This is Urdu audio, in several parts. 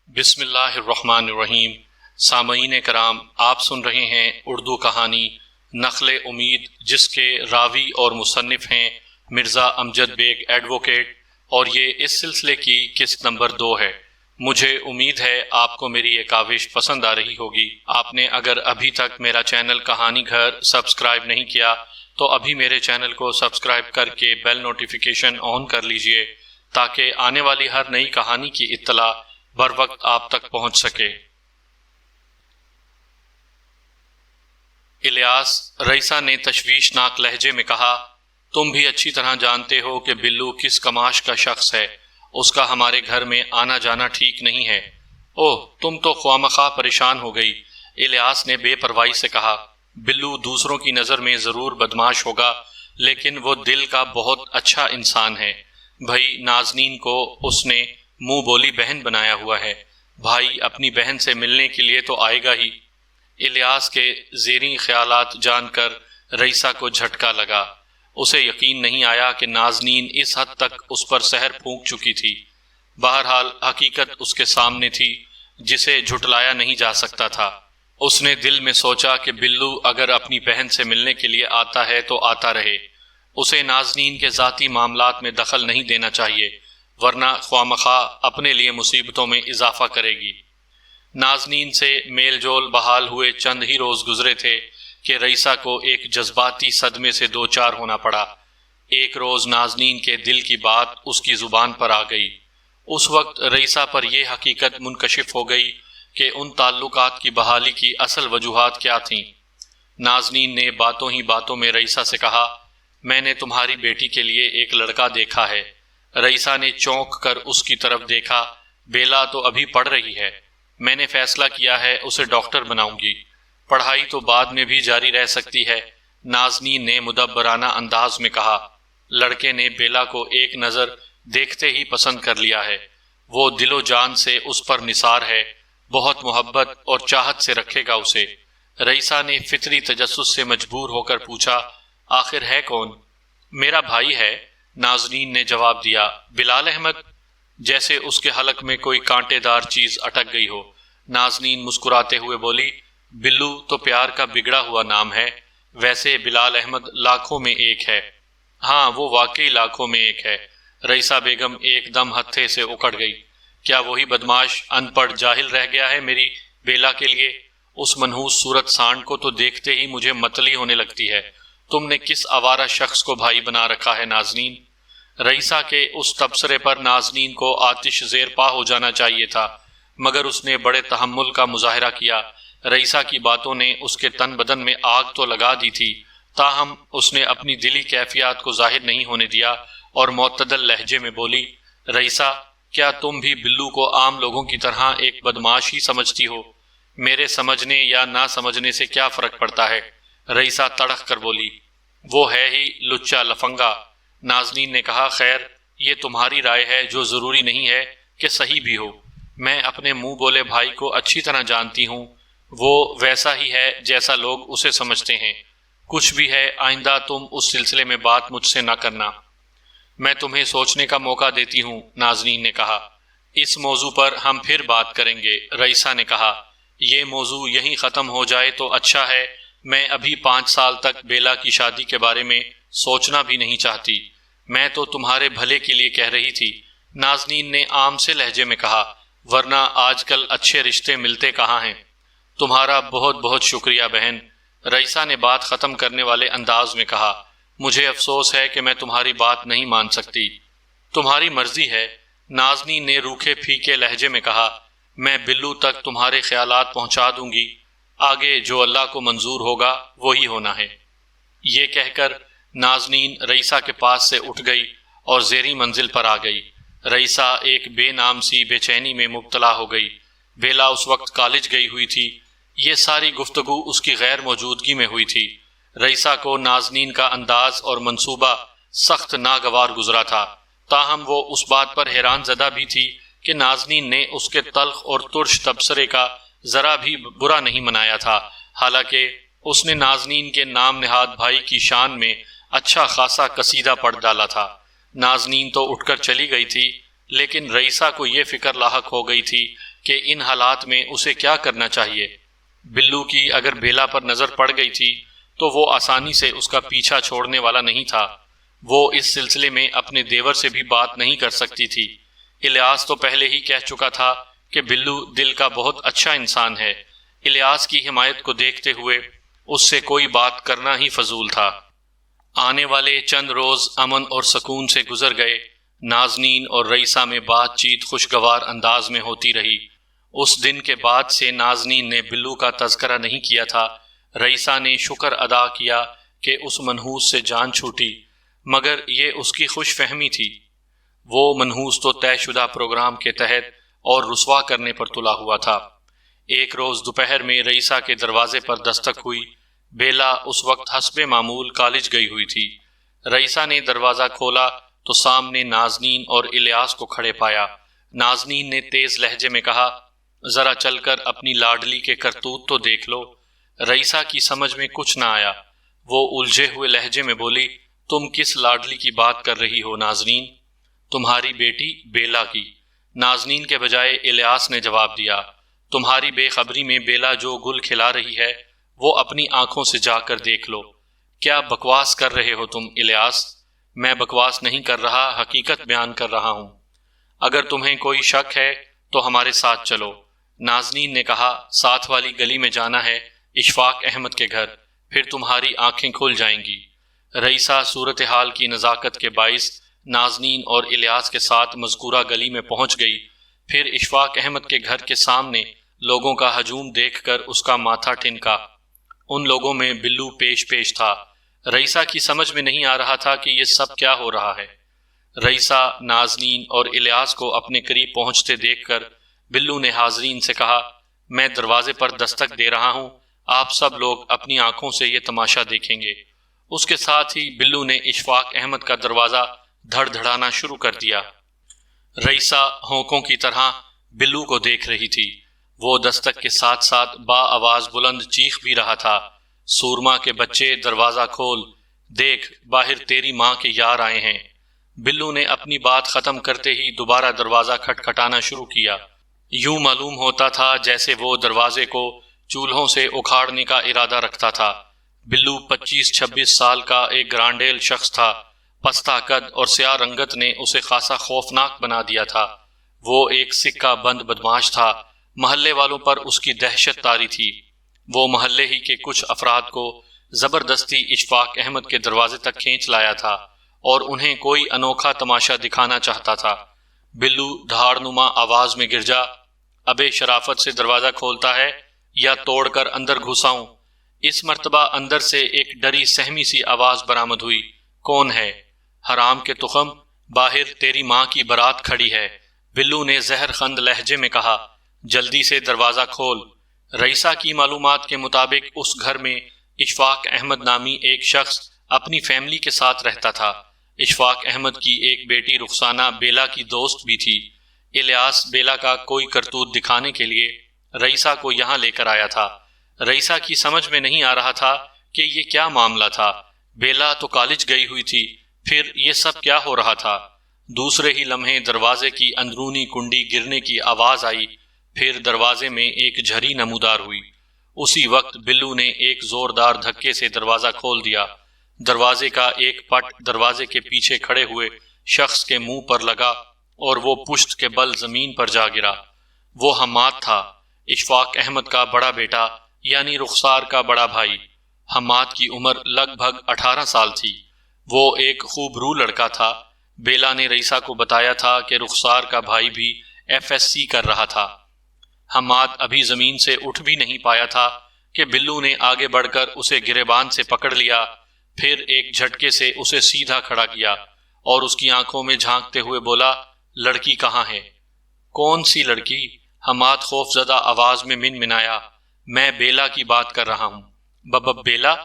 بسم اللہ الرحمن الرحیم۔ سامعین کرام، آپ سن رہے ہیں اردو کہانی نخل امید، جس کے راوی اور مصنف ہیں مرزا امجد بیگ ایڈووکیٹ، اور یہ اس سلسلے کی قسط نمبر 2 ہے۔ مجھے امید ہے آپ کو میری یہ کاوش پسند آ رہی ہوگی۔ آپ نے اگر ابھی تک میرا چینل کہانی گھر سبسکرائب نہیں کیا تو ابھی میرے چینل کو سبسکرائب کر کے بیل نوٹیفیکیشن آن کر لیجئے، تاکہ آنے والی ہر نئی کہانی کی اطلاع بر وقت آپ تک پہنچ سکے۔ الیاس، رئیسہ نے تشویشناک لہجے میں کہا، تم بھی اچھی طرح جانتے ہو کہ بلو کس کماش کا شخص ہے۔ اس کا ہمارے گھر میں آنا جانا ٹھیک نہیں ہے۔ اوہ، تم تو خواہ پریشان ہو گئی، الیاس نے بے پرواہی سے کہا۔ بلو دوسروں کی نظر میں ضرور بدماش ہوگا، لیکن وہ دل کا بہت اچھا انسان ہے۔ بھائی نازنین کو اس نے منہ بولی بہن بنایا ہوا ہے۔ بھائی اپنی بہن سے ملنے کے لیے تو آئے گا ہی۔ الیاس کے زیریں خیالات جان کر رئیسہ کو جھٹکا لگا۔ اسے یقین نہیں آیا کہ نازنین اس حد تک اس پر سحر پھونک چکی تھی۔ بہرحال حقیقت اس کے سامنے تھی، جسے جھٹلایا نہیں جا سکتا تھا۔ اس نے دل میں سوچا کہ بلو اگر اپنی بہن سے ملنے کے لیے آتا ہے تو آتا رہے۔ اسے نازنین کے ذاتی معاملات میں دخل نہیں دینا چاہیے، ورنہ خواہ اپنے لیے مصیبتوں میں اضافہ کرے گی۔ نازنین سے میل جول بحال ہوئے چند ہی روز گزرے تھے کہ رئیسہ کو ایک جذباتی صدمے سے دوچار ہونا پڑا۔ ایک روز نازنین کے دل کی بات اس کی زبان پر آ گئی۔ اس وقت رئیسہ پر یہ حقیقت منکشف ہو گئی کہ ان تعلقات کی بحالی کی اصل وجوہات کیا تھیں۔ نازنین نے باتوں ہی باتوں میں رئیسہ سے کہا، میں نے تمہاری بیٹی کے لیے ایک لڑکا دیکھا ہے۔ رئیسہ نے چونک کر اس کی طرف دیکھا۔ بیلا تو ابھی پڑھ رہی ہے۔ میں نے فیصلہ کیا ہے اسے ڈاکٹر بناؤں گی۔ پڑھائی تو بعد میں بھی جاری رہ سکتی ہے، نازنین نے مدبرانہ انداز میں کہا۔ لڑکے نے بیلا کو ایک نظر دیکھتے ہی پسند کر لیا ہے۔ وہ دل و جان سے اس پر نثار ہے، بہت محبت اور چاہت سے رکھے گا اسے۔ رئیسہ نے فطری تجسس سے مجبور ہو کر پوچھا، آخر ہے کون؟ میرا بھائی ہے، نازنین نے جواب دیا۔ بلال احمد؟ جیسے اس کے حلق میں کوئی کانٹے دار چیز اٹک گئی ہو، نازنین مسکراتے ہوئے بولی، بلو تو پیار کا بگڑا ہوا نام ہے، ویسے بلال احمد لاکھوں میں ایک ہے۔ ہاں، وہ واقعی لاکھوں میں ایک ہے۔ رئیسہ بیگم ایک دم ہتھے سے اکڑ گئی۔ کیا وہی بدماش ان پڑھ جاہل رہ گیا ہے میری بیلا کے لیے؟ اس منحوس صورت سانڈ کو تو دیکھتے ہی مجھے متلی ہونے لگتی ہے۔ تم نے کس آوارہ شخص کو بھائی بنا رکھا ہے نازنین؟ رئیسہ کے اس تبصرے پر نازنین کو آتش زیر پا ہو جانا چاہیے تھا، مگر اس نے بڑے تحمل کا مظاہرہ کیا۔ رئیسہ کی باتوں نے اس کے تن بدن میں آگ تو لگا دی تھی، تاہم اس نے اپنی دلی کیفیات کو ظاہر نہیں ہونے دیا اور معتدل لہجے میں بولی، رئیسہ، کیا تم بھی بلو کو عام لوگوں کی طرح ایک بدماش ہی سمجھتی ہو؟ میرے سمجھنے یا نہ سمجھنے سے کیا فرق پڑتا ہے؟ رئیسہ تڑخ کر بولی، وہ ہے ہی لچا لفنگا۔ نازنین نے کہا، خیر، یہ تمہاری رائے ہے جو ضروری نہیں ہے کہ صحیح بھی ہو۔ میں اپنے منہ بولے بھائی کو اچھی طرح جانتی ہوں، وہ ویسا ہی ہے جیسا لوگ اسے سمجھتے ہیں۔ کچھ بھی ہے، آئندہ تم اس سلسلے میں بات مجھ سے نہ کرنا۔ میں تمہیں سوچنے کا موقع دیتی ہوں، نازنین نے کہا۔ اس موضوع پر ہم پھر بات کریں گے، رئیسہ نے کہا۔ یہ موضوع یہیں ختم ہو جائے تو اچھا ہے، میں ابھی 5 سال تک بیلا کی شادی کے بارے میں سوچنا بھی نہیں چاہتی۔ میں تو تمہارے بھلے کے لیے کہہ رہی تھی، نازنین نے عام سے لہجے میں کہا، ورنہ آج کل اچھے رشتے ملتے کہاں ہیں۔ تمہارا بہت بہت شکریہ بہن، رئیسہ نے بات ختم کرنے والے انداز میں کہا۔ مجھے افسوس ہے کہ میں تمہاری بات نہیں مان سکتی۔ تمہاری مرضی ہے، نازنین نے روکھے پھیکے لہجے میں کہا۔ میں بلو تک تمہارے خیالات پہنچا دوں گی، آگے جو اللہ کو منظور ہوگا وہی ہونا ہے۔ یہ کہہ کر نازنین رئیسہ کے پاس سے اٹھ گئی اور زیریں منزل پر آ گئی۔ رئیسہ ایک بے نام سی بے چینی میں مبتلا ہو گئی۔ بیلا اس وقت کالج گئی ہوئی تھی۔ یہ ساری گفتگو اس کی غیر موجودگی میں ہوئی تھی۔ رئیسہ کو نازنین کا انداز اور منصوبہ سخت ناگوار گزرا تھا، تاہم وہ اس بات پر حیران زدہ بھی تھی کہ نازنین نے اس کے تلخ اور ترش تبصرے کا ذرا بھی برا نہیں منایا تھا، حالانکہ اس نے نازنین کے نام نہاد بھائی کی شان میں اچھا خاصا قصیدہ پڑھ ڈالا تھا۔ نازنین تو اٹھ کر چلی گئی تھی، لیکن رئیسہ کو یہ فکر لاحق ہو گئی تھی کہ ان حالات میں اسے کیا کرنا چاہیے۔ بلو کی اگر بیلا پر نظر پڑ گئی تھی تو وہ آسانی سے اس کا پیچھا چھوڑنے والا نہیں تھا۔ وہ اس سلسلے میں اپنے دیور سے بھی بات نہیں کر سکتی تھی۔ الیاس تو پہلے ہی کہہ چکا تھا کہ بلو دل کا بہت اچھا انسان ہے۔ الیاس کی حمایت کو دیکھتے ہوئے اس سے کوئی بات کرنا ہی فضول تھا۔ آنے والے چند روز امن اور سکون سے گزر گئے۔ نازنین اور رئیسہ میں بات چیت خوشگوار انداز میں ہوتی رہی۔ اس دن کے بعد سے نازنین نے بلو کا تذکرہ نہیں کیا تھا۔ رئیسہ نے شکر ادا کیا کہ اس منحوس سے جان چھوٹی، مگر یہ اس کی خوش فہمی تھی۔ وہ منحوس تو طے شدہ پروگرام کے تحت اور رسوا کرنے پر تلا ہوا تھا۔ ایک روز دوپہر میں رئیسہ کے دروازے پر دستک ہوئی۔ بیلا اس وقت حسب معمول کالج گئی ہوئی تھی۔ رئیسہ نے دروازہ کھولا تو سامنے نازنین اور الیاس کو کھڑے پایا۔ نازنین نے تیز لہجے میں کہا، ذرا چل کر اپنی لاڈلی کے کرتوت تو دیکھ لو۔ رئیسہ کی سمجھ میں کچھ نہ آیا۔ وہ الجھے ہوئے لہجے میں بولی، تم کس لاڈلی کی بات کر رہی ہو نازنین؟ تمہاری بیٹی بیلا کی۔ نازنین کے بجائے الیاس نے جواب دیا، تمہاری بے خبری میں بیلا جو گل کھلا رہی ہے وہ اپنی آنکھوں سے جا کر دیکھ لو۔ کیا بکواس کر رہے ہو تم الیاس؟ میں بکواس نہیں کر رہا، حقیقت بیان کر رہا ہوں۔ اگر تمہیں کوئی شک ہے تو ہمارے ساتھ چلو۔ نازنین نے کہا، ساتھ والی گلی میں جانا ہے، اشفاق احمد کے گھر، پھر تمہاری آنکھیں کھل جائیں گی۔ رئیسہ صورتحال کی نزاکت کے باعث نازنین اور الیاس کے ساتھ مذکورہ گلی میں پہنچ گئی۔ پھر اشفاق احمد کے گھر کے سامنے لوگوں کا ہجوم دیکھ کر اس کا ماتھا ٹھنکا۔ ان لوگوں میں بلو پیش پیش تھا۔ رئیسہ کی سمجھ میں نہیں آ رہا تھا کہ یہ سب کیا ہو رہا ہے۔ رئیسہ، نازنین اور الیاس کو اپنے قریب پہنچتے دیکھ کر بلو نے حاضرین سے کہا، میں دروازے پر دستک دے رہا ہوں، آپ سب لوگ اپنی آنکھوں سے یہ تماشا دیکھیں گے۔ اس کے ساتھ ہی بلو نے اشفاق احمد کا دروازہ دھڑ دھڑانا شروع کر دیا۔ رئیسہ ہونکوں کی طرح بلو کو دیکھ رہی تھی۔ وہ دستک کے ساتھ ساتھ با آواز بلند چیخ بھی رہا تھا، سورما کے بچے دروازہ کھول، دیکھ باہر تیری ماں کے یار آئے ہیں۔ بلو نے اپنی بات ختم کرتے ہی دوبارہ دروازہ کھٹکھٹانا شروع کیا۔ یوں معلوم ہوتا تھا جیسے وہ دروازے کو چولہوں سے اکھاڑنے کا ارادہ رکھتا تھا۔ بلو 25-26 سال کا ایک گرانڈیل شخص تھا۔ پستہ قد اور سیاہ رنگت نے اسے خاصا خوفناک بنا دیا تھا۔ وہ ایک سکہ بند بدماش تھا۔ محلے والوں پر اس کی دہشت طاری تھی۔ وہ محلے ہی کے کچھ افراد کو زبردستی اشفاق احمد کے دروازے تک کھینچ لایا تھا اور انہیں کوئی انوکھا تماشا دکھانا چاہتا تھا۔ بلو دھاڑ نما آواز میں گرجا، ابے شرافت سے دروازہ کھولتا ہے یا توڑ کر اندر گھساؤں؟ اس مرتبہ اندر سے ایک ڈری سہمی سی آواز برآمد ہوئی، کون ہے؟ حرام کے تخم، باہر تیری ماں کی بارات کھڑی ہے۔ بلو نے زہر خند لہجے میں کہا، جلدی سے دروازہ کھول۔ رئیسہ کی معلومات کے مطابق اس گھر میں اشفاق احمد نامی ایک شخص اپنی فیملی کے ساتھ رہتا تھا۔ اشفاق احمد کی ایک بیٹی رخسانہ بیلا کی دوست بھی تھی۔ الیاس بیلا کا کوئی کرتوت دکھانے کے لیے رئیسہ کو یہاں لے کر آیا تھا۔ رئیسہ کی سمجھ میں نہیں آ رہا تھا کہ یہ کیا معاملہ تھا۔ بیلا تو کالج گئی ہوئی تھی، پھر یہ سب کیا ہو رہا تھا؟ دوسرے ہی لمحے دروازے کی اندرونی کنڈی گرنے کی آواز آئی، پھر دروازے میں ایک جھری نمودار ہوئی۔ اسی وقت بلو نے ایک زوردار دھکے سے دروازہ کھول دیا۔ دروازے کا ایک پٹ دروازے کے پیچھے کھڑے ہوئے شخص کے منہ پر لگا اور وہ پشت کے بل زمین پر جا گرا۔ وہ حماد تھا، اشفاق احمد کا بڑا بیٹا، یعنی رخسار کا بڑا بھائی۔ حماد کی عمر لگ بھگ 18 سال تھی۔ وہ ایک خوب رو لڑکا تھا۔ بیلا نے رئیسہ کو بتایا تھا کہ رخسار کا بھائی بھی FSC کر رہا تھا۔ حماد ابھی زمین سے اٹھ بھی نہیں پایا تھا کہ بلو نے آگے بڑھ کر اسے گریبان سے پکڑ لیا، پھر ایک جھٹکے سے اسے سیدھا کھڑا کیا اور اس کی آنکھوں میں جھانکتے ہوئے بولا، لڑکی کہاں ہے؟ کون سی لڑکی؟ حماد خوف زدہ آواز میں منمنایا، میں بیلا کی بات کر رہا ہوں۔ بیلا؟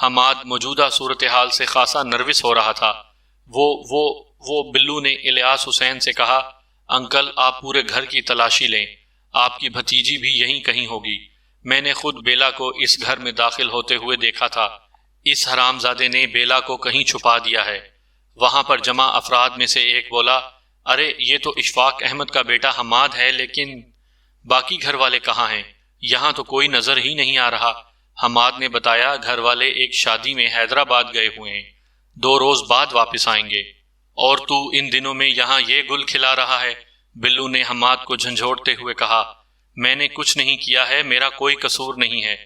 حماد موجودہ صورتحال سے خاصا نروس ہو رہا تھا۔ وہ بلو نے الیاس حسین سے کہا، انکل آپ پورے گھر کی تلاشی لیں، آپ کی بھتیجی بھی یہیں کہیں ہوگی۔ میں نے خود بیلا کو اس گھر میں داخل ہوتے ہوئے دیکھا تھا۔ اس حرام زادے نے بیلا کو کہیں چھپا دیا ہے۔ وہاں پر جمع افراد میں سے ایک بولا، ارے یہ تو اشفاق احمد کا بیٹا حماد ہے، لیکن باقی گھر والے کہاں ہیں؟ یہاں تو کوئی نظر ہی نہیں آ رہا۔ حماد نے بتایا گھر والے ایک شادی میں حیدرآباد گئے ہوئے ہیں، 2 روز بعد واپس آئیں گے۔ اور تو ان دنوں میں یہاں یہ گل کھلا رہا ہے؟ بلو نے حماد کو جھنجھوڑتے ہوئے کہا۔ میں نے کچھ نہیں کیا ہے، میرا کوئی قصور نہیں ہے۔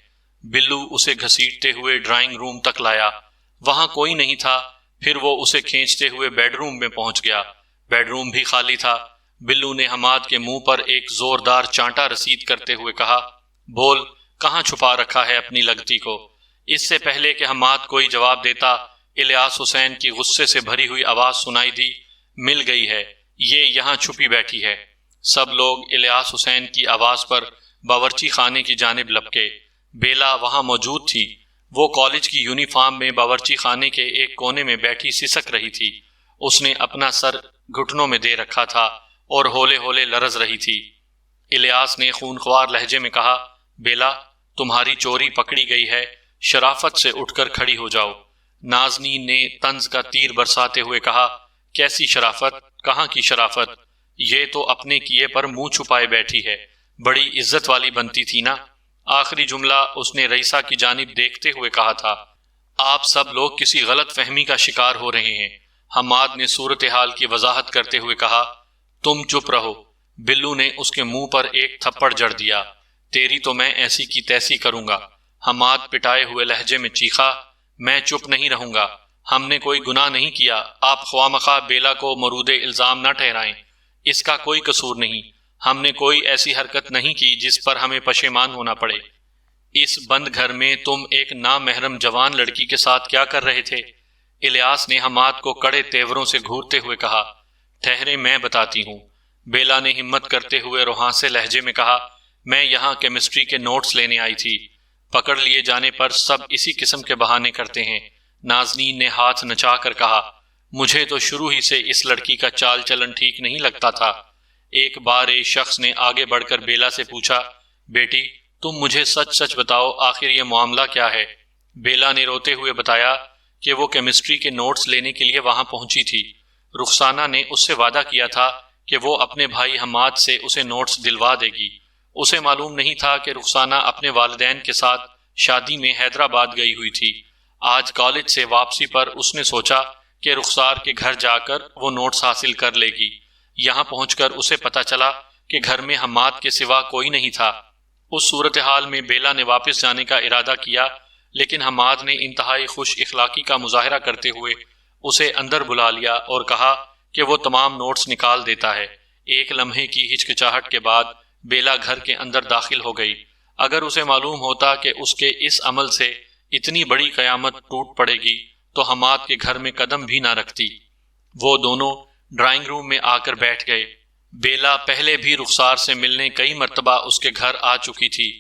بلو اسے گھسیٹتے ہوئے ڈرائنگ روم تک لایا، وہاں کوئی نہیں تھا۔ پھر وہ اسے کھینچتے ہوئے بیڈ روم میں پہنچ گیا، بیڈ روم بھی خالی تھا۔ بلو نے حماد کے منہ پر ایک زوردار چانٹا رسید کرتے ہوئے کہا، بول، کہاں چھپا رکھا ہے اپنی لگتی کو؟ اس سے پہلے کہ حماد کوئی جواب دیتا، الیاس حسین کی غصے سے بھری ہوئی آواز سنائی دی، مل گئی ہے، یہ یہاں چھپی بیٹھی ہے۔ سب لوگ الیاس حسین کی آواز پر باورچی خانے کی جانب لپکے۔ بیلا وہاں موجود تھی، وہ کالج کی یونیفارم میں باورچی خانے کے ایک کونے میں بیٹھی سسک رہی تھی۔ اس نے اپنا سر گھٹنوں میں دے رکھا تھا اور ہولے ہولے لرز رہی تھی۔ الیاس نے خونخوار لہجے میں کہا، بیلا، تمہاری چوری پکڑی گئی ہے، شرافت سے اٹھ کر کھڑی ہو جاؤ۔ نازنین نے طنز کا تیر برساتے ہوئے کہا، کیسی شرافت؟ کہاں کی شرافت؟ یہ تو اپنے کیے پر منہ چھپائے بیٹھی ہے، بڑی عزت والی بنتی تھی نا۔ آخری جملہ اس نے رئیسہ کی جانب دیکھتے ہوئے کہا تھا۔ آپ سب لوگ کسی غلط فہمی کا شکار ہو رہے ہیں، حماد نے صورتحال کی وضاحت کرتے ہوئے کہا۔ تم چپ رہو، بلو نے اس کے منہ پر ایک تھپڑ جڑ دیا۔ تیری تو میں ایسی کی تیسی کروں گا، حماد پٹائے ہوئے لہجے میں چیخا۔ میں چپ نہیں رہوں گا، ہم نے کوئی گناہ نہیں کیا، آپ خواہ بیلا کو مورد الزام نہ ٹھہرائیں، اس کا کوئی قصور نہیں، ہم نے کوئی ایسی حرکت نہیں کی جس پر ہمیں پشیمان ہونا پڑے۔ اس بند گھر میں تم ایک نامحرم جوان لڑکی کے ساتھ کیا کر رہے تھے؟ الیاس نے حماد کو کڑے تیوروں سے گھورتے ہوئے کہا۔ ٹھہرے، میں بتاتی ہوں، بیلا نے ہمت کرتے ہوئے روحانسے لہجے میں کہا۔ میں یہاں کیمسٹری کے نوٹس لینے آئی تھی۔ پکڑ لیے جانے پر سب اسی قسم کے بہانے کرتے ہیں، نازنین نے ہاتھ نچا کر کہا۔ مجھے تو شروع ہی سے اس لڑکی کا چال چلن ٹھیک نہیں لگتا تھا۔ ایک بار ایک شخص نے آگے بڑھ کر بیلا سے پوچھا، بیٹی، تم مجھے سچ سچ بتاؤ، آخر یہ معاملہ کیا ہے؟ بیلا نے روتے ہوئے بتایا کہ وہ کیمسٹری کے نوٹس لینے کے لیے وہاں پہنچی تھی۔ رخسانہ نے اس سے وعدہ کیا تھا کہ وہ اپنے بھائی حماد سے اسے نوٹس دلوا دے گی۔ اسے معلوم نہیں تھا کہ رخسانہ اپنے والدین کے ساتھ شادی میں حیدرآباد گئی ہوئی تھی۔ آج کالج سے واپسی پر اس نے سوچا کہ رخسار کے گھر جا کر وہ نوٹس حاصل کر لے گی۔ یہاں پہنچ کر اسے پتہ چلا کہ گھر میں حماد کے سوا کوئی نہیں تھا۔ اس صورتحال میں بیلا نے واپس جانے کا ارادہ کیا، لیکن حماد نے انتہائی خوش اخلاقی کا مظاہرہ کرتے ہوئے اسے اندر بلا لیا اور کہا کہ وہ تمام نوٹس نکال دیتا ہے۔ ایک لمحے کی ہچکچاہٹ کے بعد بیلا گھر کے اندر داخل ہو گئی۔ اگر اسے معلوم ہوتا کہ اس کے اس عمل سے اتنی بڑی قیامت ٹوٹ پڑے گی تو حماد کے گھر میں قدم بھی نہ رکھتی۔ وہ دونوں ڈرائنگ روم میں آ کر بیٹھ گئے۔ بیلا پہلے بھی رخسار سے ملنے کئی مرتبہ اس کے گھر آ چکی تھی۔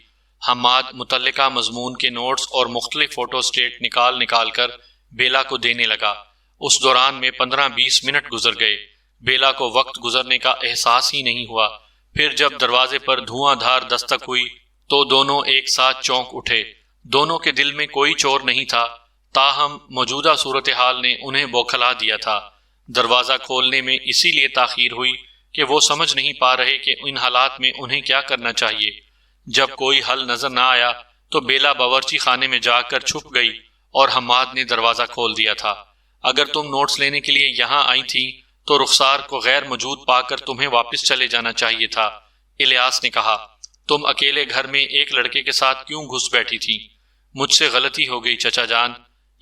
حماد متعلقہ مضمون کے نوٹس اور مختلف فوٹو اسٹیٹ نکال کر بیلا کو دینے لگا۔ اس دوران میں 15-20 منٹ گزر گئے۔ بیلا کو وقت گزرنے کا احساس ہی نہیں ہوا۔ پھر جب دروازے پر دھواں دھار دستک ہوئی تو دونوں ایک ساتھ چونک اٹھے۔ دونوں کے دل میں کوئی چور نہیں تھا، تاہم موجودہ صورتحال نے انہیں بوکھلا دیا تھا۔ دروازہ کھولنے میں اسی لیے تاخیر ہوئی کہ وہ سمجھ نہیں پا رہے کہ ان حالات میں انہیں کیا کرنا چاہیے۔ جب کوئی حل نظر نہ آیا تو بیلا باورچی خانے میں جا کر چھپ گئی اور حماد نے دروازہ کھول دیا تھا۔ اگر تم نوٹس لینے کے لیے یہاں آئی تھی تو رخسار کو غیر موجود پا کر تمہیں واپس چلے جانا چاہیے تھا، الیاس نے کہا۔ تم اکیلے گھر میں ایک لڑکے کے ساتھ کیوں گھس بیٹھی تھی؟ مجھ سے غلطی ہو گئی چچا جان،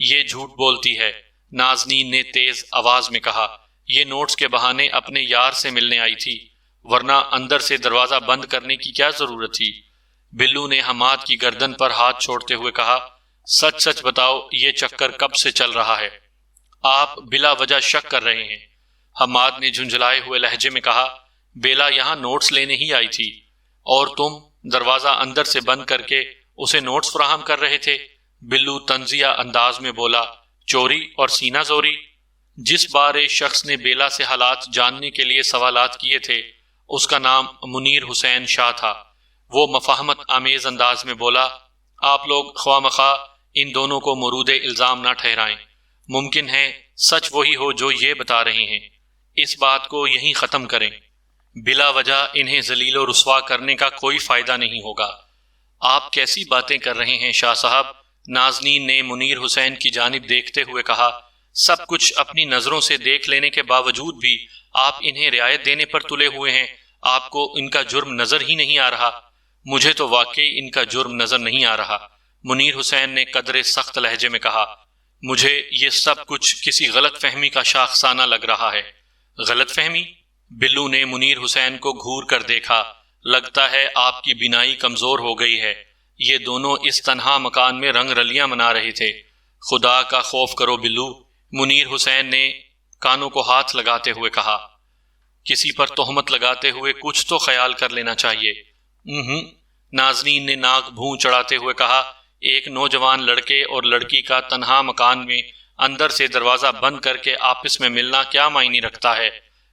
یہ جھوٹ بولتی ہے، نازنین نے تیز آواز میں کہا۔ یہ نوٹس کے بہانے اپنے یار سے ملنے آئی تھی، ورنہ اندر سے دروازہ بند کرنے کی کیا ضرورت تھی؟ بلو نے حماد کی گردن پر ہاتھ چھوڑتے ہوئے کہا، سچ سچ بتاؤ، یہ چکر کب سے چل رہا ہے؟ آپ بلا وجہ شک کر رہے ہیں، حماد نے جھنجھلائے ہوئے لہجے میں کہا۔ بیلا یہاں نوٹس لینے ہی آئی تھی اور تم دروازہ اندر سے بند کر کے اسے نوٹس فراہم کر رہے تھے، بلو طنزیہ انداز میں بولا۔ چوری اور سینہ زوری؟ جس بار ایک شخص نے بیلا سے حالات جاننے کے لیے سوالات کیے تھے اس کا نام منیر حسین شاہ تھا۔ وہ مفاہمت آمیز انداز میں بولا، آپ لوگ خواہ مخواہ ان دونوں کو مورد الزام نہ ٹھہرائیں، ممکن ہے سچ وہی ہو جو یہ بتا رہے ہیں، اس بات کو یہیں ختم کریں۔ بلا وجہ انہیں ذلیل و رسوا کرنے کا کوئی فائدہ نہیں ہوگا۔ آپ کیسی باتیں کر رہے ہیں شاہ صاحب؟ نازنین نے منیر حسین کی جانب دیکھتے ہوئے کہا۔ سب کچھ اپنی نظروں سے دیکھ لینے کے باوجود بھی آپ انہیں رعایت دینے پر تلے ہوئے ہیں۔ آپ کو ان کا جرم نظر ہی نہیں آ رہا؟ مجھے تو واقعی ان کا جرم نظر نہیں آ رہا، منیر حسین نے قدرے سخت لہجے میں کہا۔ مجھے یہ سب کچھ کسی غلط فہمی کا شاخسانہ لگ رہا ہے۔ غلط فہمی؟ بلو نے منیر حسین کو گھور کر دیکھا۔ لگتا ہے آپ کی بینائی کمزور ہو گئی ہے۔ یہ دونوں اس تنہا مکان میں رنگ رلیاں منا رہے تھے۔ خدا کا خوف کرو بلو، منیر حسین نے کانوں کو ہاتھ لگاتے ہوئے کہا۔ کسی پر تہمت لگاتے ہوئے کچھ تو خیال کر لینا چاہیے۔ نازنین نے ناک بھون چڑھاتے ہوئے کہا۔ ایک نوجوان لڑکے اور لڑکی کا تنہا مکان میں اندر سے دروازہ بند کر کے آپس میں ملنا کیا معنی رکھتا ہے؟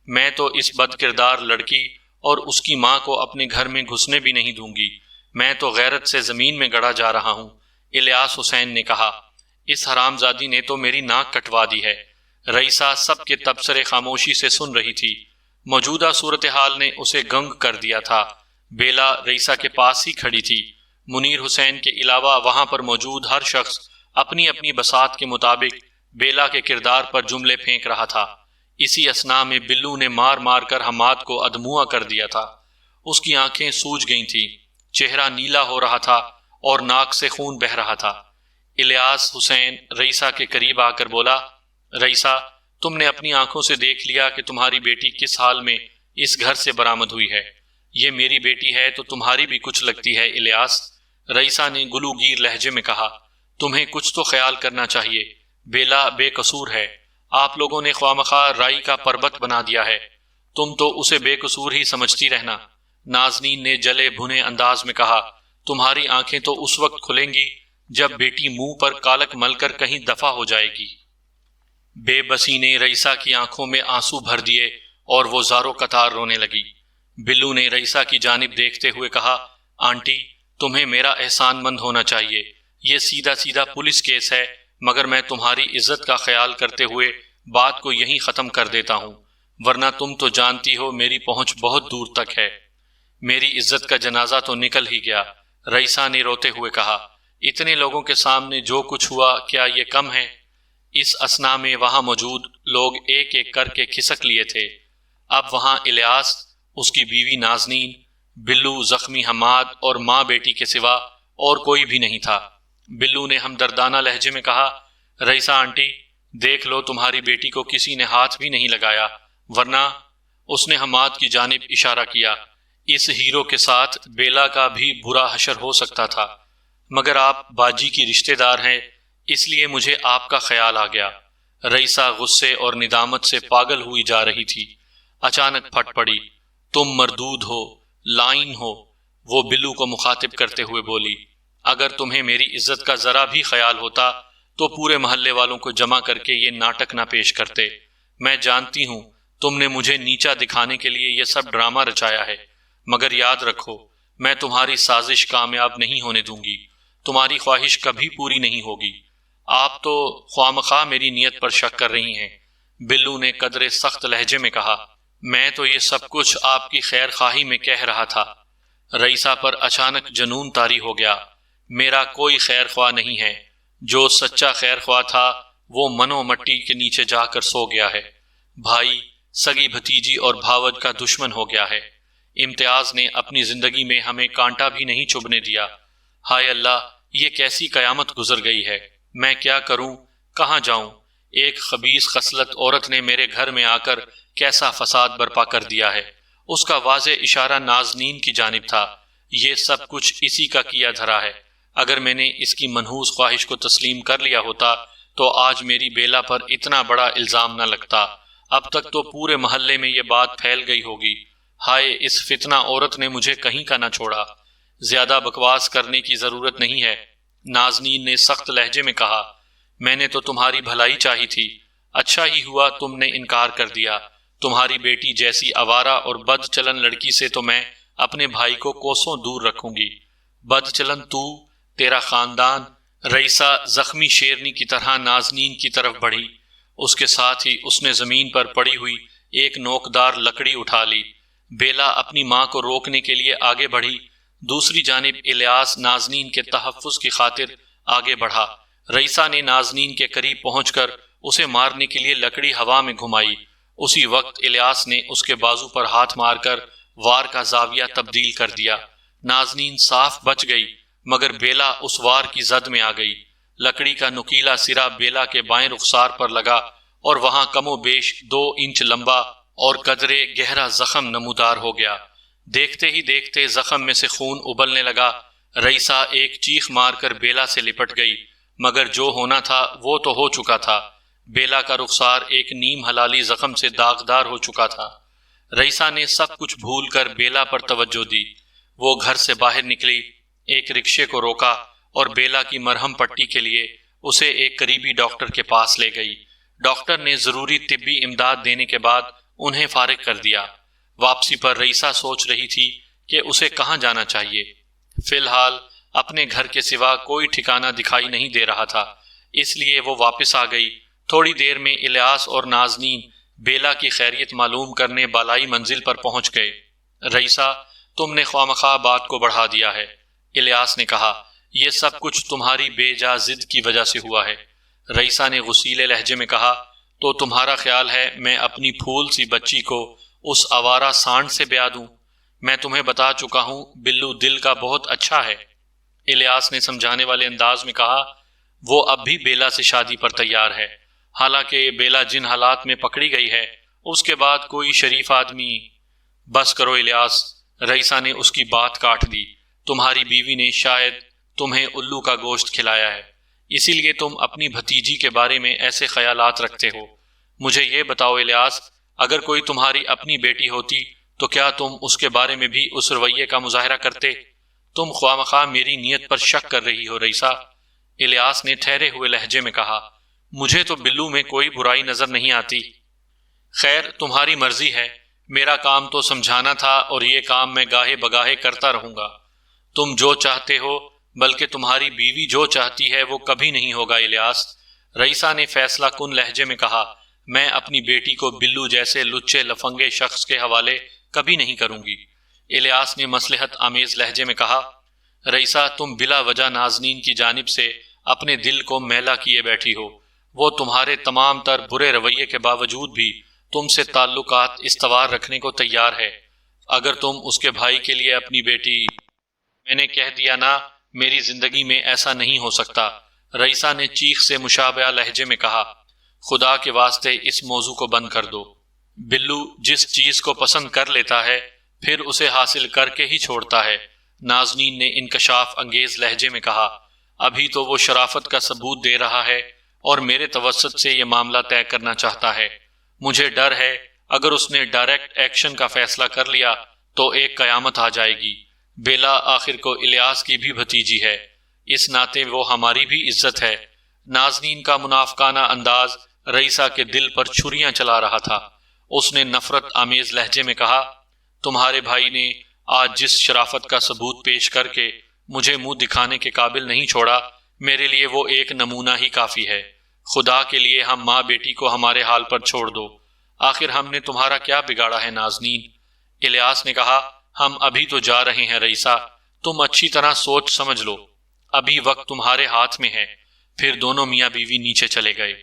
میں تو اس بد کردار لڑکی اور اس کی ماں کو اپنے گھر میں گھسنے بھی نہیں دوں گی۔ میں تو غیرت سے زمین میں گڑا جا رہا ہوں، الیاس حسین نے کہا۔ اس حرامزادی نے تو میری ناک کٹوا دی ہے۔ رئیسہ سب کے تبصرے خاموشی سے سن رہی تھی۔ موجودہ صورتحال نے اسے گنگ کر دیا تھا۔ بیلا رئیسہ کے پاس ہی کھڑی تھی۔ منیر حسین کے علاوہ وہاں پر موجود ہر شخص اپنی اپنی بساط کے مطابق بیلا کے کردار پر جملے پھینک رہا تھا۔ اسی اثناء میں بلو نے مار مار کر حماد کو ادموا کر دیا تھا۔ اس کی آنکھیں سوج گئی تھیں، چہرہ نیلا ہو رہا تھا اور ناک سے خون بہہ رہا تھا۔ الیاس حسین رئیسہ کے قریب آ کر بولا، رئیسہ تم نے اپنی آنکھوں سے دیکھ لیا کہ تمہاری بیٹی کس حال میں اس گھر سے برآمد ہوئی ہے۔ یہ میری بیٹی ہے تو تمہاری بھی کچھ لگتی ہے الیاس، رئیسہ نے گلوگیر لہجے میں کہا۔ تمہیں کچھ تو خیال کرنا چاہیے، بیلا بے قصور ہے۔ آپ لوگوں نے خواہ رائی کا پربت بنا دیا ہے، تم تو اسے بے قصور ہی سمجھتی رہنا۔ نازنین نے جلے بھنے انداز میں کہا، تمہاری آنکھیں تو اس وقت کھلیں گی جب بیٹی منہ پر کالک مل کر کہیں دفع ہو جائے گی۔ بے بسی نے رئیسہ کی آنکھوں میں آنسو بھر دیے اور وہ زارو قطار رونے لگی۔ بلو نے رئیسہ کی جانب دیکھتے ہوئے کہا، آنٹی تمہیں میرا احسان مند ہونا چاہیے۔ یہ سیدھا سیدھا پولیس کیس ہے، مگر میں تمہاری عزت کا خیال کرتے ہوئے بات کو یہیں ختم کر دیتا ہوں، ورنہ تم تو جانتی ہو میری پہنچ بہت دور تک ہے۔ میری عزت کا جنازہ تو نکل ہی گیا، رئیسہ نے روتے ہوئے کہا۔ اتنے لوگوں کے سامنے جو کچھ ہوا کیا یہ کم ہے؟ اس اثناء میں وہاں موجود لوگ ایک ایک کر کے کھسک لیے تھے۔ اب وہاں الیاس، اس کی بیوی نازنین، بلو، زخمی حماد اور ماں بیٹی کے سوا اور کوئی بھی نہیں تھا۔ بلو نے ہمدردانہ لہجے میں کہا، رئیسہ آنٹی دیکھ لو تمہاری بیٹی کو کسی نے ہاتھ بھی نہیں لگایا، ورنہ اس نے حماد کی جانب اشارہ کیا۔ اس ہیرو کے ساتھ بیلا کا بھی برا حشر ہو سکتا تھا، مگر آپ باجی کی رشتہ دار ہیں، اس لیے مجھے آپ کا خیال آ گیا۔ رئیسہ غصے اور ندامت سے پاگل ہوئی جا رہی تھی۔ اچانک پھٹ پڑی۔ تم مردود ہو، لائن ہو، وہ بلو کو مخاطب کرتے ہوئے بولی۔ اگر تمہیں میری عزت کا ذرا بھی خیال ہوتا تو پورے محلے والوں کو جمع کر کے یہ ناٹک نہ پیش کرتے۔ میں جانتی ہوں تم نے مجھے نیچا دکھانے کے لیے یہ سب ڈرامہ رچایا ہے، مگر یاد رکھو میں تمہاری سازش کامیاب نہیں ہونے دوں گی، تمہاری خواہش کبھی پوری نہیں ہوگی۔ آپ تو خواہ میری نیت پر شک کر رہی ہیں، بلو نے قدرے سخت لہجے میں کہا۔ میں تو یہ سب کچھ آپ کی خیر خواہی میں کہہ رہا تھا۔ رئیسہ پر اچانک جنون طاری ہو گیا۔ میرا کوئی خیر خواہ نہیں ہے، جو سچا خیر خواہ تھا وہ منو مٹی کے نیچے جا کر سو گیا ہے، بھائی، سگی بھتیجی اور بھاوج کا دشمن ہو گیا ہے۔ امتیاز نے اپنی زندگی میں ہمیں کانٹا بھی نہیں چبھنے دیا۔ ہائے اللہ، یہ کیسی قیامت گزر گئی ہے، میں کیا کروں، کہاں جاؤں؟ ایک خبیث خصلت عورت نے میرے گھر میں آ کر کیسا فساد برپا کر دیا ہے۔ اس کا واضح اشارہ نازنین کی جانب تھا۔ یہ سب کچھ اسی کا کیا دھرا ہے۔ اگر میں نے اس کی منحوس خواہش کو تسلیم کر لیا ہوتا تو آج میری بیلا پر اتنا بڑا الزام نہ لگتا۔ اب تک تو پورے محلے میں یہ بات پھیل گئی ہوگی۔ ہائے، اس فتنہ عورت نے مجھے کہیں کا نہ چھوڑا۔ زیادہ بکواس کرنے کی ضرورت نہیں ہے، نازنین نے سخت لہجے میں کہا۔ میں نے تو تمہاری بھلائی چاہی تھی، اچھا ہی ہوا تم نے انکار کر دیا۔ تمہاری بیٹی جیسی آوارہ اور بد چلن لڑکی سے تو میں اپنے بھائی کو کوسوں دور رکھوں گی۔ بد چلن تو، تیرا خاندان۔ رئیسہ زخمی شیرنی کی طرح نازنین کی طرف بڑھی، اس کے ساتھ ہی اس نے زمین پر پڑی ہوئی ایک نوکدار لکڑی اٹھا لی۔ بیلا اپنی ماں کو روکنے کے لیے آگے بڑھی، دوسری جانب الیاس نازنین کے تحفظ کی خاطر آگے بڑھا۔ رئیسہ نے نازنین کے قریب پہنچ کر اسے مارنے کے لیے لکڑی ہوا میں گھمائی۔ اسی وقت الیاس نے اس کے بازو پر ہاتھ مار کر وار کا زاویہ تبدیل کر دیا۔ نازنین صاف بچ گئی، مگر بیلا اس وار کی زد میں آ گئی۔ لکڑی کا نکیلا سرا بیلا کے بائیں رخسار پر لگا اور وہاں کم و بیش 2 انچ لمبا اور قدرے گہرا زخم نمودار ہو گیا۔ دیکھتے ہی دیکھتے زخم میں سے خون ابلنے لگا۔ رئیسہ ایک چیخ مار کر بیلا سے لپٹ گئی، مگر جو ہونا تھا وہ تو ہو چکا تھا۔ بیلا کا رخسار ایک نیم حلالی زخم سے داغدار ہو چکا تھا۔ رئیسہ نے سب کچھ بھول کر بیلا پر توجہ دی۔ وہ گھر سے باہر نکلی، ایک رکشے کو روکا اور بیلا کی مرہم پٹی کے لیے اسے ایک قریبی ڈاکٹر کے پاس لے گئی۔ ڈاکٹر نے ضروری طبی امداد دینے کے بعد انہیں فارغ کر دیا۔ واپسی پر رئیسہ سوچ رہی تھی کہ اسے کہاں جانا چاہیے۔ فی الحال اپنے گھر کے سوا کوئی ٹھکانہ دکھائی نہیں دے رہا تھا، اس لیے وہ واپس آ گئی۔ تھوڑی دیر میں الیاس اور نازنین بیلا کی خیریت معلوم کرنے بالائی منزل پر پہنچ گئے۔ رئیسہ، تم نے خوامخواہ بات کو بڑھا دیا ہے، الیاس نے کہا۔ یہ سب کچھ تمہاری بے جا ضد کی وجہ سے ہوا ہے۔ رئیسہ نے غصیلے لہجے میں کہا، تو تمہارا خیال ہے میں اپنی پھول سی بچی کو اس آوارہ سانڈ سے بیاہ دوں؟ میں تمہیں بتا چکا ہوں بلو دل کا بہت اچھا ہے، الیاس نے سمجھانے والے انداز میں کہا۔ وہ اب بھی بیلا سے شادی پر تیار ہے، حالانکہ بیلا جن حالات میں پکڑی گئی ہے اس کے بعد کوئی شریف آدمی… بس کرو الیاس، رئیسہ نے اس کی بات کاٹ دی۔ تمہاری بیوی نے شاید تمہیں الو کا گوشت کھلایا ہے، اسی لیے تم اپنی بھتیجی کے بارے میں ایسے خیالات رکھتے ہو۔ مجھے یہ بتاؤ الیاس، اگر کوئی تمہاری اپنی بیٹی ہوتی تو کیا تم اس کے بارے میں بھی اس رویے کا مظاہرہ کرتے؟ تم خوامخواہ میری نیت پر شک کر رہی ہو رئیسہ، الیاس نے ٹھہرے ہوئے لہجے میں کہا۔ مجھے تو بلو میں کوئی برائی نظر نہیں آتی۔ خیر، تمہاری مرضی ہے، میرا کام تو سمجھانا تھا اور یہ کام میں گاہے بگاہے کرتا رہوں گا۔ تم جو چاہتے ہو، بلکہ تمہاری بیوی جو چاہتی ہے وہ کبھی نہیں ہوگا الیاس، رئیسہ نے فیصلہ کن لہجے میں کہا۔ میں اپنی بیٹی کو بلو جیسے لچے لفنگے شخص کے حوالے کبھی نہیں کروں گی، الیاس نے مصلحت آمیز لہجے میں کہا۔ رئیسہ، تم بلا وجہ نازنین کی جانب سے اپنے دل کو میلا کیے بیٹھی ہو۔ وہ تمہارے تمام تر برے رویے کے باوجود بھی تم سے تعلقات استوار رکھنے کو تیار ہے۔ اگر تم اس کے بھائی کے لیے اپنی بیٹی… میں نے کہہ دیا نا، میری زندگی میں ایسا نہیں ہو سکتا، رئیسہ نے چیخ سے مشابہ لہجے میں کہا۔ خدا کے واسطے اس موضوع کو بند کر دو۔ بلو جس چیز کو پسند کر لیتا ہے پھر اسے حاصل کر کے ہی چھوڑتا ہے، نازنین نے انکشاف انگیز لہجے میں کہا۔ ابھی تو وہ شرافت کا ثبوت دے رہا ہے اور میرے توسط سے یہ معاملہ طے کرنا چاہتا ہے۔ مجھے ڈر ہے اگر اس نے ڈائریکٹ ایکشن کا فیصلہ کر لیا تو ایک قیامت آ جائے گی۔ بیلا آخر کو الیاس کی بھی بھتیجی ہے، اس ناطے وہ ہماری بھی عزت ہے۔ نازنین کا منافقانہ انداز رئیسہ کے دل پر چھریاں چلا رہا تھا۔ اس نے نفرت آمیز لہجے میں کہا، تمہارے بھائی نے آج جس شرافت کا ثبوت پیش کر کے مجھے منہ دکھانے کے قابل نہیں چھوڑا، میرے لیے وہ ایک نمونہ ہی کافی ہے۔ خدا کے لیے ہم ماں بیٹی کو ہمارے حال پر چھوڑ دو۔ آخر ہم نے تمہارا کیا بگاڑا ہے نازنین؟ الیاس نے کہا۔ ہم ابھی تو جا رہے ہیں رئیسہ، تم اچھی طرح سوچ سمجھ لو، ابھی وقت تمہارے ہاتھ میں ہے۔ پھر دونوں میاں بیوی نیچے چلے گئے۔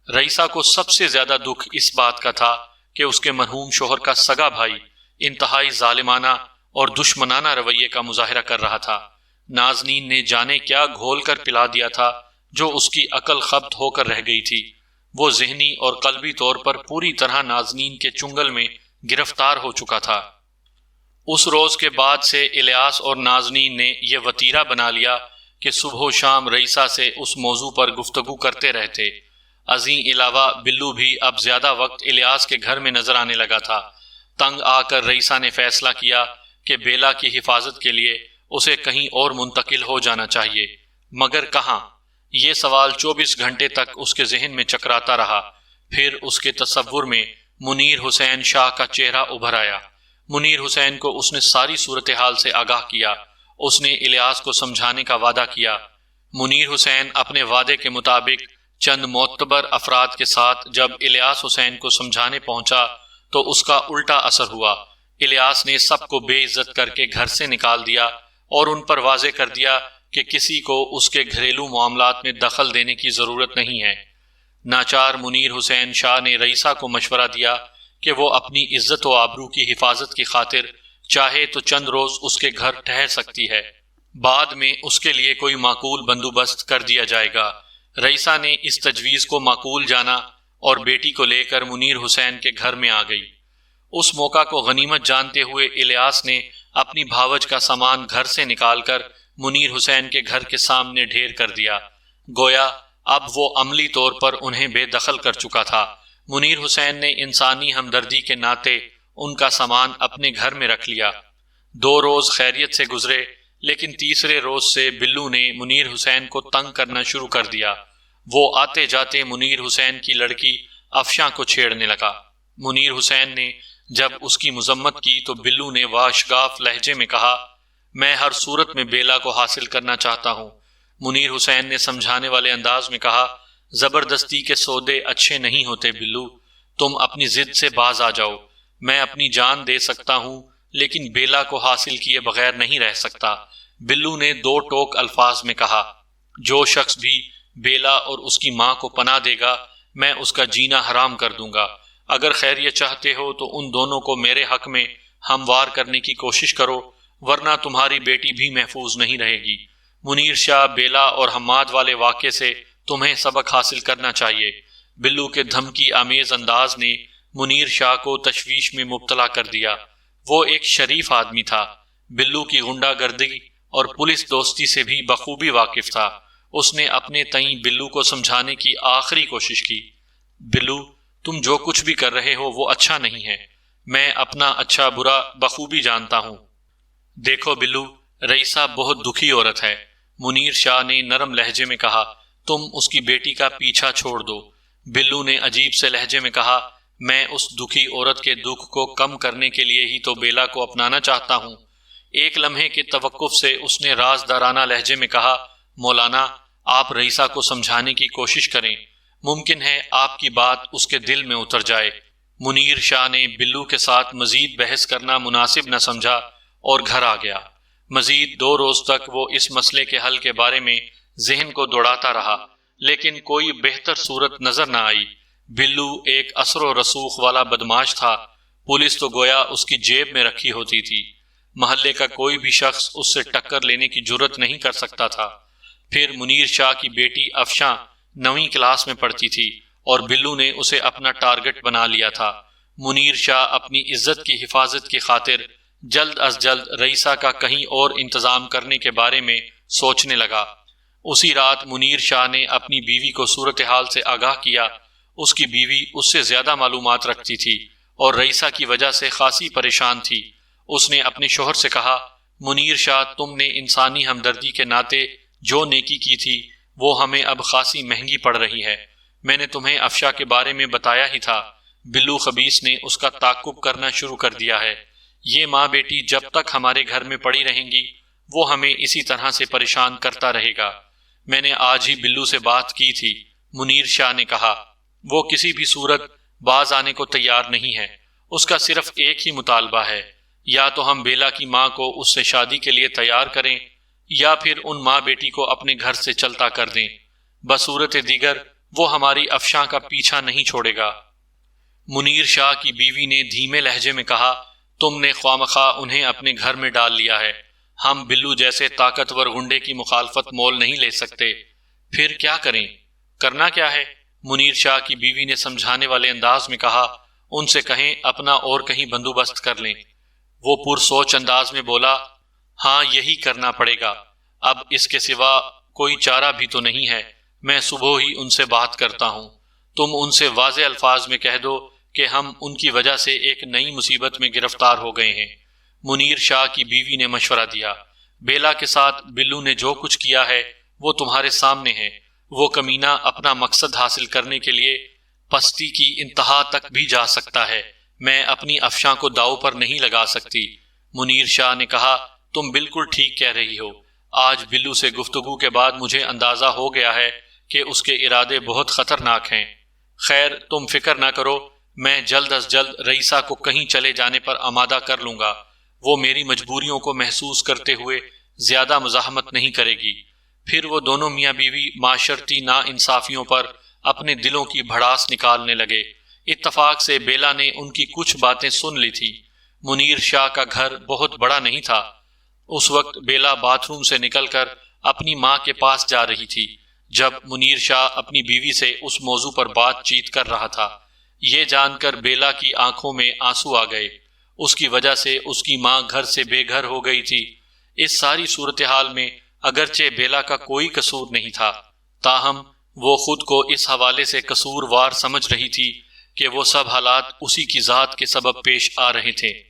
رئیسہ کو سب سے زیادہ دکھ اس بات کا تھا کہ اس کے مرحوم شوہر کا سگا بھائی انتہائی ظالمانہ اور دشمنانہ رویے کا مظاہرہ کر رہا تھا۔ نازنین نے جانے کیا گھول کر پلا دیا تھا جو اس کی عقل خبت ہو کر رہ گئی تھی۔ وہ ذہنی اور قلبی طور پر پوری طرح نازنین کے چنگل میں گرفتار ہو چکا تھا۔ اس روز کے بعد سے الیاس اور نازنین نے یہ وتیرہ بنا لیا کہ صبح و شام رئیسہ سے اس موضوع پر گفتگو کرتے رہتے۔ ازیں علاوہ بلو بھی اب زیادہ وقت الیاس کے گھر میں نظر آنے لگا تھا۔ تنگ آ کر رئیسہ نے فیصلہ کیا کہ بیلا کی حفاظت کے لیے اسے کہیں اور منتقل ہو جانا چاہیے، مگر کہاں؟ یہ سوال 24 گھنٹے تک اس کے ذہن میں چکراتا رہا۔ پھر اس کے تصور میں منیر حسین شاہ کا چہرہ ابھر آیا۔ منیر حسین کو اس نے ساری صورتحال سے آگاہ کیا۔ اس نے الیاس کو سمجھانے کا وعدہ کیا۔ منیر حسین اپنے وعدے کے مطابق چند معتبر افراد کے ساتھ جب الیاس حسین کو سمجھانے پہنچا تو اس کا الٹا اثر ہوا۔ الیاس نے سب کو بے عزت کر کے گھر سے نکال دیا اور ان پر واضح کر دیا کہ کسی کو اس کے گھریلو معاملات میں دخل دینے کی ضرورت نہیں ہے۔ ناچار منیر حسین شاہ نے رئیسہ کو مشورہ دیا کہ وہ اپنی عزت و آبرو کی حفاظت کی خاطر چاہے تو چند روز اس کے گھر ٹھہر سکتی ہے، بعد میں اس کے لیے کوئی معقول بندوبست کر دیا جائے گا۔ رئیسہ نے اس تجویز کو معقول جانا اور بیٹی کو لے کر منیر حسین کے گھر میں آ گئی۔ اس موقع کو غنیمت جانتے ہوئے الیاس نے اپنی بھاوج کا سامان گھر سے نکال کر منیر حسین کے گھر کے سامنے ڈھیر کر دیا، گویا اب وہ عملی طور پر انہیں بے دخل کر چکا تھا۔ منیر حسین نے انسانی ہمدردی کے ناطے ان کا سامان اپنے گھر میں رکھ لیا۔ 2 روز خیریت سے گزرے، لیکن تیسرے روز سے بلو نے منیر حسین کو تنگ کرنا شروع کر دیا۔ وہ آتے جاتے منیر حسین کی لڑکی افشاں کو چھیڑنے لگا۔ منیر حسین نے جب اس کی مذمت کی تو بلو نے واشگاف لہجے میں کہا، میں ہر صورت میں بیلا کو حاصل کرنا چاہتا ہوں۔ منیر حسین نے سمجھانے والے انداز میں کہا، زبردستی کے سودے اچھے نہیں ہوتے بلو، تم اپنی ضد سے باز آ جاؤ۔ میں اپنی جان دے سکتا ہوں لیکن بیلا کو حاصل کیے بغیر نہیں رہ سکتا۔ بلو نے 2 ٹوک الفاظ میں کہا، جو شخص بھی بیلا اور اس کی ماں کو پناہ دے گا میں اس کا جینا حرام کر دوں گا۔ اگر خیر یہ چاہتے ہو تو ان دونوں کو میرے حق میں ہموار کرنے کی کوشش کرو، ورنہ تمہاری بیٹی بھی محفوظ نہیں رہے گی۔ منیر شاہ، بیلا اور حماد والے واقعے سے تمہیں سبق حاصل کرنا چاہیے۔ بلو کے دھمکی آمیز انداز نے منیر شاہ کو تشویش میں مبتلا کر دیا۔ وہ ایک شریف آدمی تھا، بلو کی غنڈہ گردی اور پولیس دوستی سے بھی بخوبی واقف تھا۔ اس نے اپنے تئیں بلو کو سمجھانے کی آخری کوشش کی، بلو تم جو کچھ بھی کر رہے ہو وہ اچھا نہیں ہے، میں اپنا اچھا برا بخوبی جانتا ہوں۔ دیکھو بلو، رئیسہ بہت دکھی عورت ہے، منیر شاہ نے نرم لہجے میں کہا، تم اس کی بیٹی کا پیچھا چھوڑ دو۔ بلو نے عجیب سے لہجے میں کہا، میں اس دکھی عورت کے دکھ کو کم کرنے کے لیے ہی تو بیلا کو اپنانا چاہتا ہوں۔ ایک لمحے کے توقف سے اس نے رازدارانہ لہجے میں کہا، مولانا آپ رئیسہ کو سمجھانے کی کوشش کریں، ممکن ہے آپ کی بات اس کے دل میں اتر جائے۔ منیر شاہ نے بلو کے ساتھ مزید بحث کرنا مناسب نہ سمجھا اور گھر آ گیا۔ مزید 2 روز تک وہ اس مسئلے کے حل کے بارے میں ذہن کو دوڑاتا رہا، لیکن کوئی بہتر صورت نظر نہ آئی۔ بلو ایک اثر و رسوخ والا بدماش تھا، پولیس تو گویا اس کی جیب میں رکھی ہوتی تھی۔ محلے کا کوئی بھی شخص اس سے ٹکر لینے کی جرت نہیں کر سکتا تھا۔ پھر منیر شاہ کی بیٹی افشاں 9ویں کلاس میں پڑھتی تھی اور بلو نے اسے اپنا ٹارگٹ بنا لیا تھا۔ منیر شاہ اپنی عزت کی حفاظت کی خاطر جلد از جلد رئیسہ کا کہیں اور انتظام کرنے کے بارے میں سوچنے لگا۔ اسی رات منیر شاہ نے اپنی بیوی کو صورتحال سے آگاہ کیا۔ اس کی بیوی اس سے زیادہ معلومات رکھتی تھی اور رئیسہ کی وجہ سے خاصی پریشان تھی۔ اس نے اپنے شوہر سے کہا، منیر شاہ تم نے انسانی ہمدردی کے ناطے جو نیکی کی تھی وہ ہمیں اب خاصی مہنگی پڑ رہی ہے۔ میں نے تمہیں افشا کے بارے میں بتایا ہی تھا، بلو خبیث نے اس کا تعقب کرنا شروع کر دیا ہے۔ یہ ماں بیٹی جب تک ہمارے گھر میں پڑی رہیں گی وہ ہمیں اسی طرح سے پریشان کرتا رہے گا۔ میں نے آج ہی بلو سے بات کی تھی، منیر شاہ نے کہا، وہ کسی بھی صورت باز آنے کو تیار نہیں ہے۔ اس کا صرف ایک ہی مطالبہ ہے، یا تو ہم بیلا کی ماں کو اس سے شادی کے لیے تیار کریں یا پھر ان ماں بیٹی کو اپنے گھر سے چلتا کر دیں، بصورت دیگر وہ ہماری افشاں کا پیچھا نہیں چھوڑے گا۔ منیر شاہ کی بیوی نے دھیمے لہجے میں کہا، تم نے خوامخواہ انہیں اپنے گھر میں ڈال لیا ہے، ہم بلو جیسے طاقتور غنڈے کی مخالفت مول نہیں لے سکتے، پھر کیا کریں؟ کرنا کیا ہے؟ منیر شاہ کی بیوی نے سمجھانے والے انداز میں کہا، ان سے کہیں اپنا اور کہیں بندوبست کر لیں۔ وہ پرسوچ انداز میں بولا، ہاں یہی کرنا پڑے گا، اب اس کے سوا کوئی چارہ بھی تو نہیں ہے، میں صبح ہی ان سے بات کرتا ہوں۔ تم ان سے واضح الفاظ میں کہہ دو کہ ہم ان کی وجہ سے ایک نئی مصیبت میں گرفتار ہو گئے ہیں۔ منیر شاہ کی بیوی نے مشورہ دیا، بیلا کے ساتھ بلو نے جو کچھ کیا ہے وہ تمہارے سامنے ہے۔ وہ کمینہ اپنا مقصد حاصل کرنے کے لیے پستی کی انتہا تک بھی جا سکتا ہے، میں اپنی افشاں کو داؤ پر نہیں لگا سکتی۔ منیر شاہ نے کہا، تم بالکل ٹھیک کہہ رہی ہو، آج بلو سے گفتگو کے بعد مجھے اندازہ ہو گیا ہے کہ اس کے ارادے بہت خطرناک ہیں۔ خیر تم فکر نہ کرو، میں جلد از جلد رئیسہ کو کہیں چلے جانے پر آمادہ کر لوں گا، وہ میری مجبوریوں کو محسوس کرتے ہوئے زیادہ مزاحمت نہیں کرے گی۔ پھر وہ دونوں میاں بیوی معاشرتی نا انصافیوں پر اپنے دلوں کی بھڑاس نکالنے لگے۔ اتفاق سے بیلا نے ان کی کچھ باتیں سن لی تھی۔ منیر شاہ کا گھر بہت بڑا نہیں تھا۔ اس وقت بیلا باتھ روم سے نکل کر اپنی ماں کے پاس جا رہی تھی جب منیر شاہ اپنی بیوی سے اس موضوع پر بات چیت کر رہا تھا۔ یہ جان کر بیلا کی آنکھوں میں آنسو آ گئے۔ اس کی وجہ سے اس کی ماں گھر سے بے گھر ہو گئی تھی۔ اس ساری صورتحال میں اگرچہ بیلا کا کوئی قصور نہیں تھا، تاہم وہ خود کو اس حوالے سے قصوروار سمجھ رہی تھی کہ وہ سب حالات اسی کی ذات کے سبب پیش آ رہے تھے۔